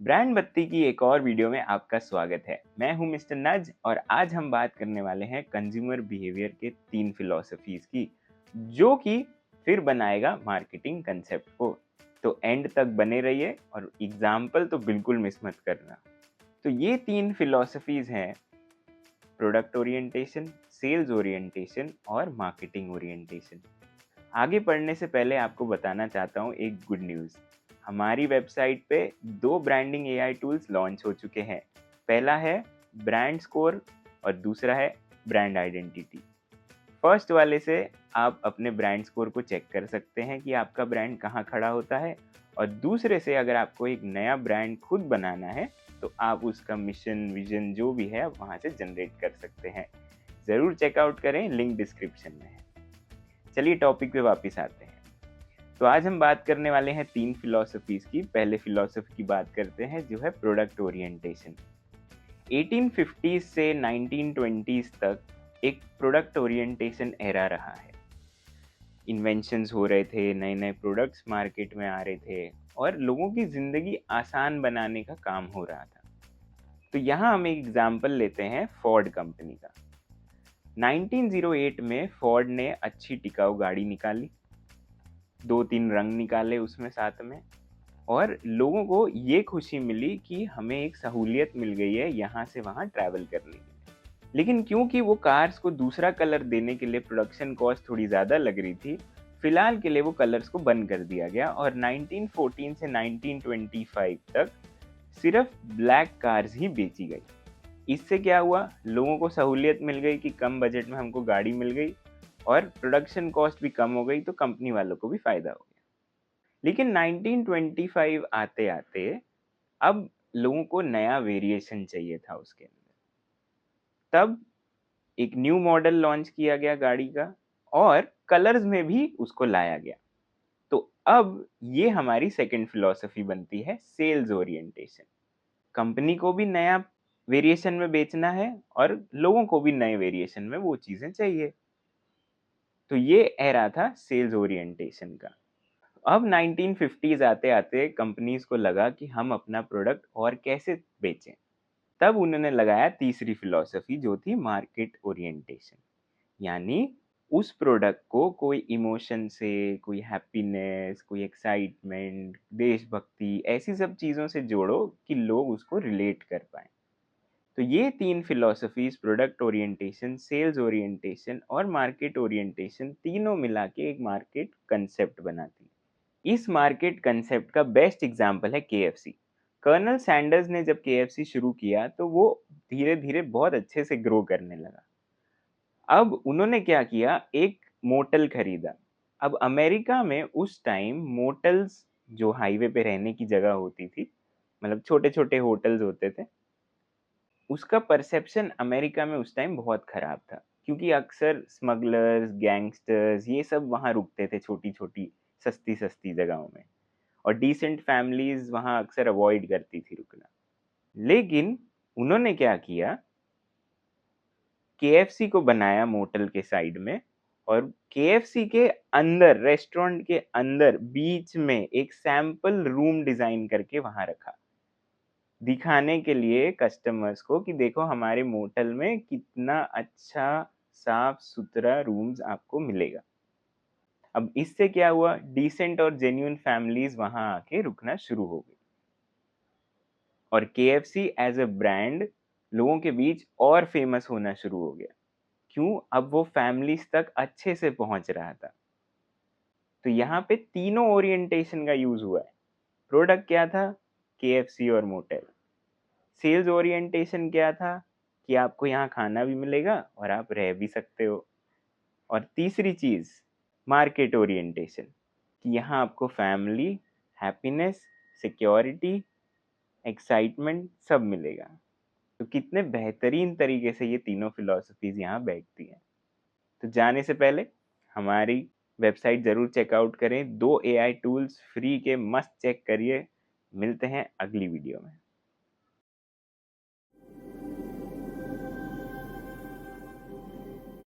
Brand बत्ती की एक और वीडियो में आपका स्वागत है। मैं हूं मिस्टर नज और आज हम बात करने वाले हैं कंज्यूमर बिहेवियर के 3 फिलॉसफीज की, जो कि फिर बनाएगा मार्केटिंग कंसेप्ट को। तो एंड तक बने रहिए और एग्जाम्पल तो बिल्कुल मिस मत करना। तो ये 3 फिलॉसफीज हैं: प्रोडक्ट ओरिएंटेशन, सेल्स ओरिएंटेशन और मार्केटिंग ओरिएंटेशन। आगे बढ़ने से पहले आपको बताना चाहता हूँ एक गुड न्यूज़। हमारी वेबसाइट पे 2 ब्रांडिंग एआई टूल्स लॉन्च हो चुके हैं। पहला है ब्रांड स्कोर और दूसरा है ब्रांड आइडेंटिटी। फर्स्ट वाले से आप अपने ब्रांड स्कोर को चेक कर सकते हैं कि आपका ब्रांड कहाँ खड़ा होता है, और दूसरे से अगर आपको एक नया ब्रांड खुद बनाना है तो आप उसका मिशन विजन जो भी है वहाँ से जनरेट कर सकते हैं। ज़रूर चेकआउट करें, लिंक डिस्क्रिप्शन में है। चलिए टॉपिक पे वापस आते हैं। तो आज हम बात करने वाले हैं 3 फिलॉसफीज की। पहले फिलॉसफी की बात करते हैं जो है प्रोडक्ट ओरिएंटेशन। 1850 से 1920s तक एक प्रोडक्ट ओरिएंटेशन एरा रहा है। इन्वेंशंस हो रहे थे, नए नए प्रोडक्ट्स मार्केट में आ रहे थे और लोगों की ज़िंदगी आसान बनाने का काम हो रहा था। तो यहाँ हम एक एग्जाम्पल लेते हैं फोर्ड कंपनी का। 1908 में फोर्ड ने अच्छी टिकाऊ गाड़ी निकाली, 2-3 रंग निकाले उसमें साथ में, और लोगों को ये खुशी मिली कि हमें एक सहूलियत मिल गई है यहाँ से वहाँ ट्रैवल करने की। लेकिन क्योंकि वो कार्स को दूसरा कलर देने के लिए प्रोडक्शन कॉस्ट थोड़ी ज़्यादा लग रही थी, फिलहाल के लिए वो कलर्स को बंद कर दिया गया और 1914 से 1925 तक सिर्फ ब्लैक कार्स ही बेची गई। इससे क्या हुआ, लोगों को सहूलियत मिल गई कि कम बजट में हमको गाड़ी मिल गई और प्रोडक्शन कॉस्ट भी कम हो गई, तो कंपनी वालों को भी फायदा हो गया। लेकिन 1925 आते आते अब लोगों को नया वेरिएशन चाहिए था उसके अंदर। तब एक न्यू मॉडल लॉन्च किया गया गाड़ी का और कलर्स में भी उसको लाया गया। तो अब ये हमारी सेकंड फिलॉसफी बनती है सेल्स ओरिएंटेशन। कंपनी को भी नया वेरिएशन में बेचना है और लोगों को भी नए वेरिएशन में वो चीजें चाहिए। तो ये एरा था सेल्स ओरिएंटेशन का। अब 1950s आते आते कंपनीज को लगा कि हम अपना प्रोडक्ट और कैसे बेचें। तब उन्होंने लगाया तीसरी फिलॉसफी जो थी मार्केट ओरिएंटेशन। यानी उस प्रोडक्ट को कोई इमोशन से, कोई हैप्पीनेस, कोई एक्साइटमेंट, देशभक्ति, ऐसी सब चीज़ों से जोड़ो कि लोग उसको रिलेट कर पाएं। तो ये 3 philosophies, product orientation, sales orientation और मार्केट ओरिएंटेशन, तीनों मिला के एक मार्केट कंसेप्ट बनाती। इस मार्केट कंसेप्ट का बेस्ट एग्जाम्पल है केएफसी। कर्नल सैंडर्स ने जब केएफसी शुरू किया तो वो धीरे धीरे बहुत अच्छे से ग्रो करने लगा। अब उन्होंने क्या किया, एक मोटल खरीदा। अब अमेरिका में उस टाइम मोटल्स, जो हाईवे पे रहने की जगह होती थी, मतलब छोटे छोटे होटल्स होते थे, उसका परसेप्शन अमेरिका में उस टाइम बहुत खराब था, क्योंकि अक्सर स्मगलर्स, गैंगस्टर्स ये सब वहाँ रुकते थे छोटी छोटी सस्ती सस्ती जगहों में, और डिसेंट फैमिलीज वहाँ अक्सर अवॉइड करती थी रुकना। लेकिन उन्होंने क्या किया, केएफसी को बनाया मोटल के साइड में, और केएफसी के अंदर, रेस्टोरेंट के अंदर बीच में एक सैंपल रूम डिजाइन करके वहां रखा, दिखाने के लिए कस्टमर्स को कि देखो हमारे मोटल में कितना अच्छा साफ सुथरा रूम्स आपको मिलेगा। अब इससे क्या हुआ, डिसेंट और जेन्युइन फैमिलीज वहां आके रुकना शुरू हो गई, और केएफसी एज अ ब्रांड लोगों के बीच और फेमस होना शुरू हो गया। क्यों, अब वो फैमिलीज तक अच्छे से पहुंच रहा था। तो यहाँ पे तीनों ओरिएंटेशन का यूज हुआ है। प्रोडक्ट क्या था, केएफसी और मोटेल। सेल्स ओरिएंटेशन क्या था, कि आपको यहाँ खाना भी मिलेगा और आप रह भी सकते हो। और तीसरी चीज मार्केट ओरिएंटेशन, कि यहाँ आपको फैमिली, हैप्पीनेस, सिक्योरिटी, एक्साइटमेंट सब मिलेगा। तो कितने बेहतरीन तरीके से ये तीनों फिलॉसफीज यहाँ बैठती हैं। तो जाने से पहले हमारी वेबसाइट ज़रूर चेकआउट करें। 2 एआई टूल्स फ्री के मस्त चेक करिए। मिलते हैं अगली वीडियो में।